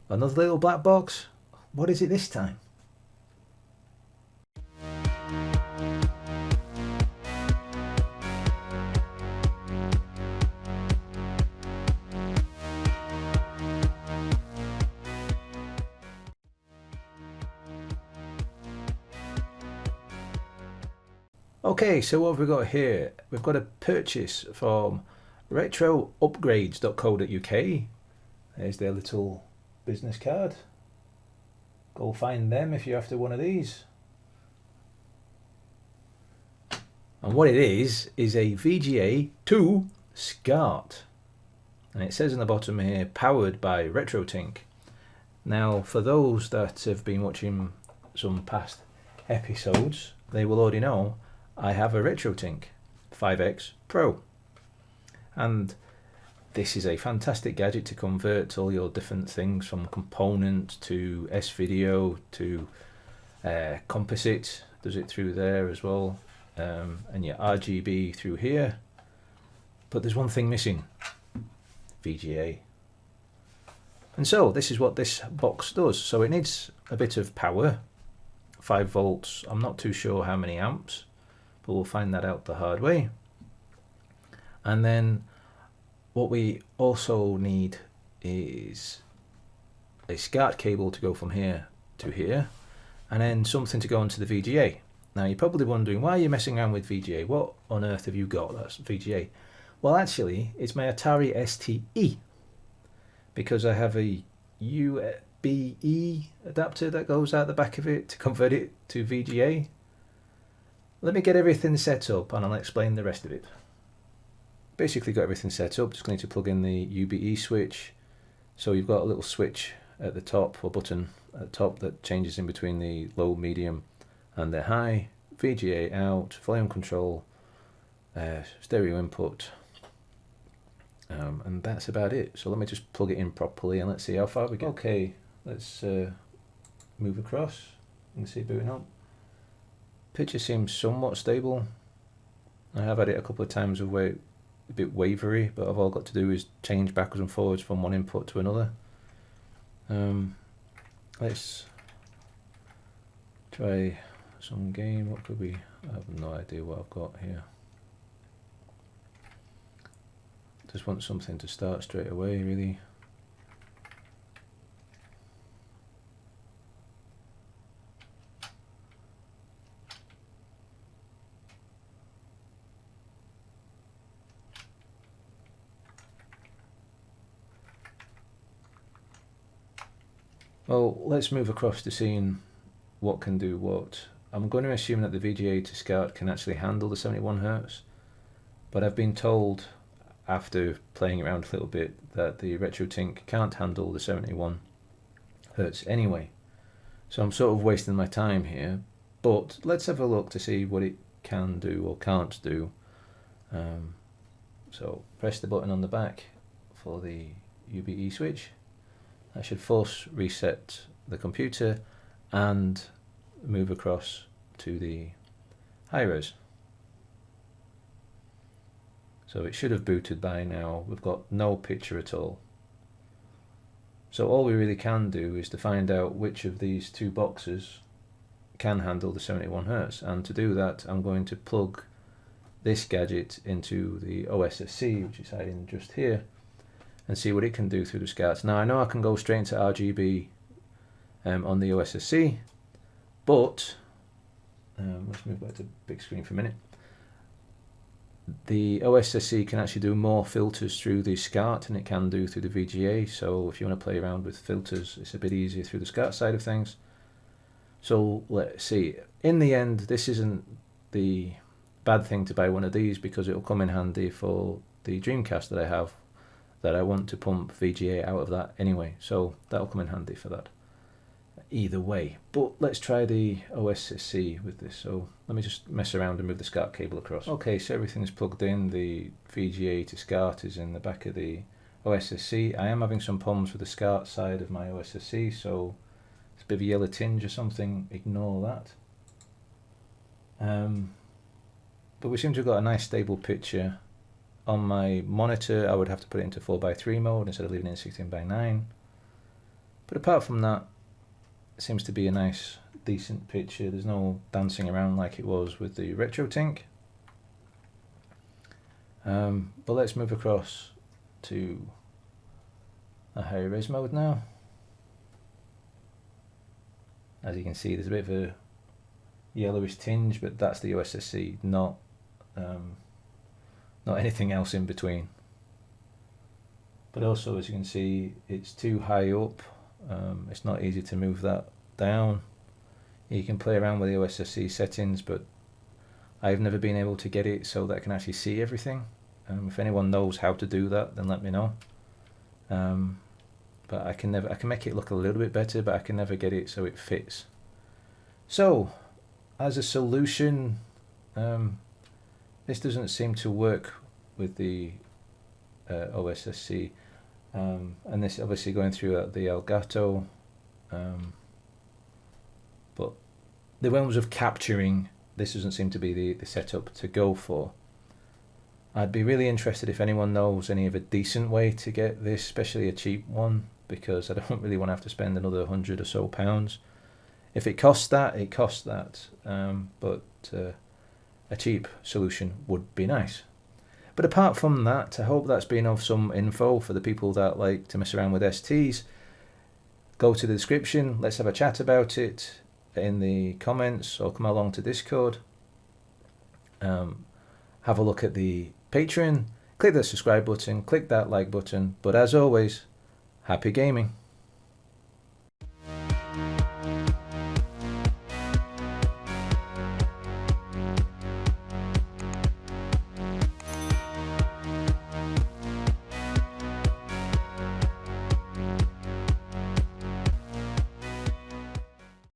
Another little black box? What is it this time? Okay, so what have we got here? We've got a purchase from RetroUpgrades.co.uk. There's their little business card. Go find them if you're after one of these. And what it is a VGA2SCART. And it says in the bottom here, powered by RetroTink. Now, for those that have been watching some past episodes, they will already know I have a RetroTink 5X Pro. And this is a fantastic gadget to convert all your different things from component to S-video to composite. Does it through there as well. And your RGB through here. But there's one thing missing. VGA. And so this is what this box does. So it needs a bit of power. 5 volts. I'm not too sure how many amps. But we'll find that out the hard way. And then what we also need is a SCART cable to go from here to here, and then something to go into the VGA. Now you're probably wondering, why are you messing around with VGA? What on earth have you got that's VGA? Well, actually it's my Atari STE, because I have a UBE adapter that goes out the back of it to convert it to VGA. Let me get everything set up and I'll explain the rest of it. Basically got everything set up, just need to plug in the UBESwitch. So you've got a little switch at the top, or button at the top, that changes in between the low, medium and the high. VGA out, volume control, stereo input, and that's about it. So let me just plug it in properly and let's see how far we get. Okay, let's move across and see booting up. Picture seems somewhat stable. I have had it a couple of times of where a bit wavery, but all I've got to do is change backwards and forwards from one input to another. Let's try some game. What could we? I have no idea what I've got here. Just want something to start straight away, really. Well, let's move across to seeing what can do what. I'm going to assume that the VGA2SCART can actually handle the 71 Hz, but I've been told after playing around a little bit that the RetroTink can't handle the 71 Hz anyway. So I'm sort of wasting my time here, but let's have a look to see what it can do or can't do. So press the button on the back for the UBESwitch. That should force reset the computer and move across to the high res. So it should have booted by now. We've got no picture at all. So all we really can do is to find out which of these two boxes can handle the 71 Hz. And to do that, I'm going to plug this gadget into the OSSC, which is hiding just here, and see what it can do through the SCART. Now I know I can go straight into RGB on the OSSC, but let's move back to big screen for a minute. The OSSC can actually do more filters through the SCART than it can do through the VGA, so if you want to play around with filters, it's a bit easier through the SCART side of things. So let's see. In the end, this isn't the bad thing to buy one of these, because it'll come in handy for the Dreamcast that I have, that I want to pump VGA out of that anyway, so that'll come in handy for that either way. But let's try the OSSC with this. So let me just mess around and move the SCART cable across. Okay, so everything's plugged in. The VGA2SCART is in the back of the OSSC. I am having some problems with the SCART side of my OSSC, so it's a bit of a yellow tinge or something. Ignore that. But we seem to have got a nice stable picture. On my monitor, I would have to put it into 4:3 mode instead of leaving it in 16:9. But apart from that, it seems to be a nice, decent picture. There's no dancing around like it was with the RetroTink. But let's move across to a higher res mode now. As you can see, there's a bit of a yellowish tinge, but that's the OSSC, not anything else in between. But also, as you can see, it's too high up. It's not easy to move that down. You can play around with the OSSC settings, but I've never been able to get it so that I can actually see everything. If anyone knows how to do that, then let me know. But I can make it look a little bit better, but I can never get it so it fits. So, as a solution, this doesn't seem to work with the OSSC, and this obviously going through the Elgato, but the realms of capturing, this doesn't seem to be the setup to go for. I'd be really interested if anyone knows any of a decent way to get this, especially a cheap one, because I don't really want to have to spend another £100 or so. If it costs that, it costs that, but a cheap solution would be nice. But apart from that, I hope that's been of some info for the people that like to mess around with STs. Go to the description, let's have a chat about it in the comments, or come along to Discord. Have a look at the Patreon, click that subscribe button, click that like button, but as always, happy gaming.